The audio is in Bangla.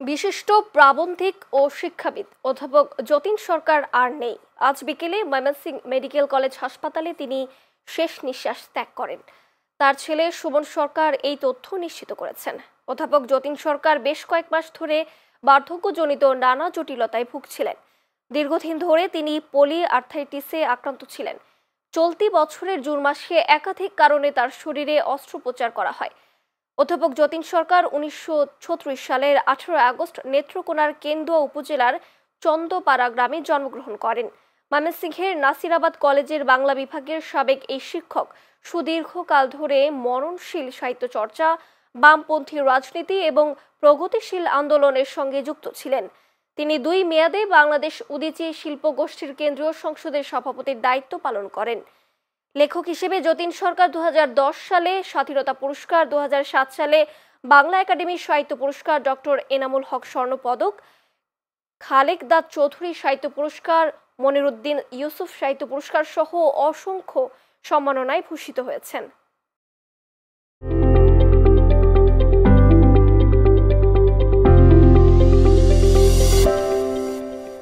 বিশিষ্ট প্রাবন্ধিক ও শিক্ষাবিদ অধ্যাপক যতীন সরকার আর নেই। আজ বিকেলে ময়মনসিংহ মেডিকেল কলেজ হাসপাতালে তিনি শেষ নিঃশ্বাস ত্যাগ করেন। তার ছেলে সুমন সরকার এই তথ্য নিশ্চিত করেছেন। অধ্যাপক যতীন সরকার বেশ কয়েক মাস ধরে বার্ধক্যজনিত নানা জটিলতায় ভুগছিলেন। দীর্ঘদিন ধরে তিনি পলি আর্থাইটিসে আক্রান্ত ছিলেন। চলতি বছরের জুন মাসে একাধিক কারণে তার শরীরে অস্ত্রোপচার করা হয়। অধ্যাপক যতীন সরকার 1936 সালের 18 আগস্ট নেত্রকোনার কেন্দুয়া উপজেলার চন্দপাড়া গ্রামে জন্মগ্রহণ করেন। ময়মনসিংহের নাসিরাবাদ কলেজের বাংলা বিভাগের সাবেক এই শিক্ষক সুদীর্ঘকাল ধরে মননশীল সাহিত্য চর্চা, বামপন্থী রাজনীতি এবং প্রগতিশীল আন্দোলনের সঙ্গে যুক্ত ছিলেন। তিনি 2 মেয়াদে বাংলাদেশ উদীচী শিল্প গোষ্ঠীর কেন্দ্রীয় সংসদের সভাপতির দায়িত্ব পালন করেন। লেখক হিসেবে যতীন সরকার 2010 সালে স্বাধীনতা পুরস্কার, 2007 সালে বাংলা একাডেমি সাহিত্য পুরস্কার, ডক্টর এনামুল হক স্বর্ণ পদক, খালেক দাদ চৌধুরী সাহিত্য পুরস্কার, মনিরুদ্দিন ইউসুফ সাহিত্য পুরস্কার সহ অসংখ্য সম্মাননায় ভূষিত হয়েছেন।